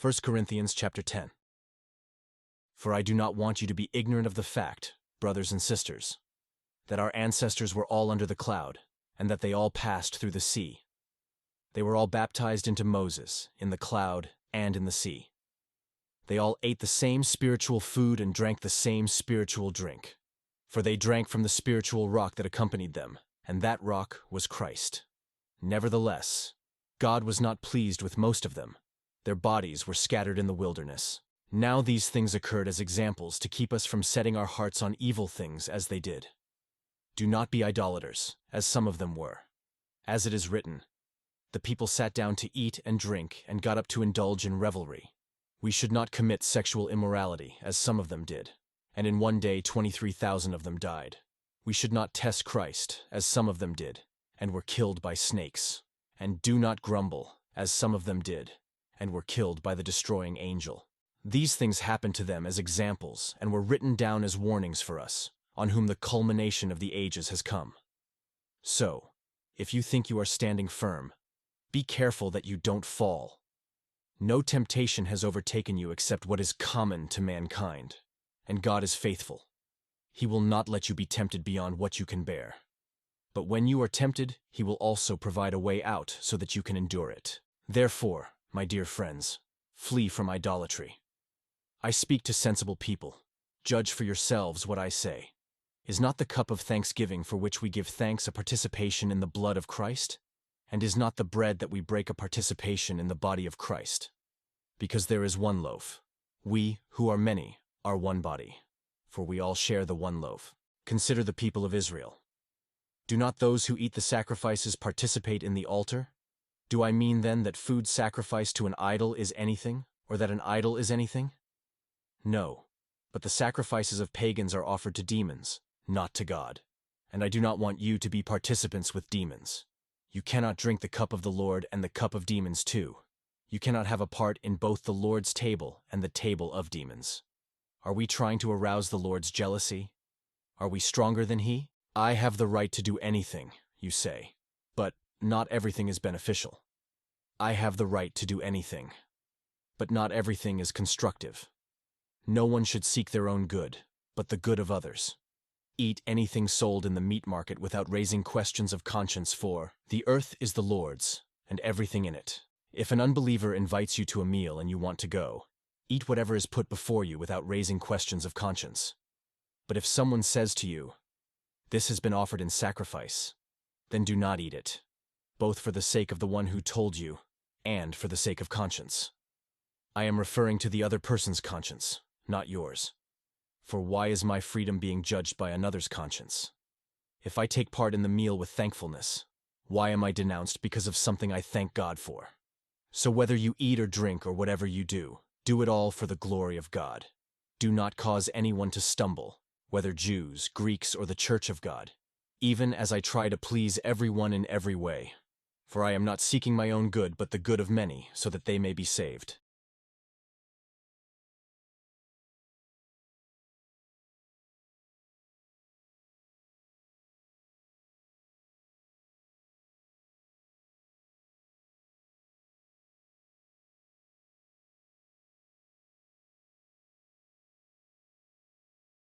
1 Corinthians chapter 10. For I do not want you to be ignorant of the fact, brothers and sisters, that our ancestors were all under the cloud, and that they all passed through the sea. They were all baptized into Moses, in the cloud and in the sea. They all ate the same spiritual food and drank the same spiritual drink. For they drank from the spiritual rock that accompanied them, and that rock was Christ. Nevertheless, God was not pleased with most of them. Their bodies were scattered in the wilderness. Now these things occurred as examples to keep us from setting our hearts on evil things as they did. Do not be idolaters, as some of them were. As it is written, the people sat down to eat and drink and got up to indulge in revelry. We should not commit sexual immorality, as some of them did, and in one day 23,000 of them died. We should not test Christ, as some of them did, and were killed by snakes. And do not grumble, as some of them did, and were killed by the destroying angel. These things happened to them as examples and were written down as warnings for us, on whom the culmination of the ages has come. So, if you think you are standing firm, be careful that you don't fall. No temptation has overtaken you except what is common to mankind, and God is faithful. He will not let you be tempted beyond what you can bear. But when you are tempted, He will also provide a way out so that you can endure it. Therefore, my dear friends, flee from idolatry. I speak to sensible people. Judge for yourselves what I say. Is not the cup of thanksgiving for which we give thanks a participation in the blood of Christ? And is not the bread that we break a participation in the body of Christ? Because there is one loaf. We, who are many, are one body, for we all share the one loaf. Consider the people of Israel. Do not those who eat the sacrifices participate in the altar? Do I mean then that food sacrificed to an idol is anything, or that an idol is anything? No, but the sacrifices of pagans are offered to demons, not to God. And I do not want you to be participants with demons. You cannot drink the cup of the Lord and the cup of demons too. You cannot have a part in both the Lord's table and the table of demons. Are we trying to arouse the Lord's jealousy? Are we stronger than He? I have the right to do anything, you say, but not everything is beneficial. I have the right to do anything, but not everything is constructive. No one should seek their own good, but the good of others. Eat anything sold in the meat market without raising questions of conscience, for the earth is the Lord's, and everything in it. If an unbeliever invites you to a meal and you want to go, eat whatever is put before you without raising questions of conscience. But if someone says to you, "This has been offered in sacrifice," then do not eat it, both for the sake of the one who told you and for the sake of conscience. I am referring to the other person's conscience, not yours. For why is my freedom being judged by another's conscience? If I take part in the meal with thankfulness, why am I denounced because of something I thank God for? So whether you eat or drink or whatever you do it all for the glory of God. Do not cause anyone to stumble, whether Jews, Greeks, or the church of God, even as I try to please everyone in every way. For I am not seeking my own good but the good of many, so that they may be saved.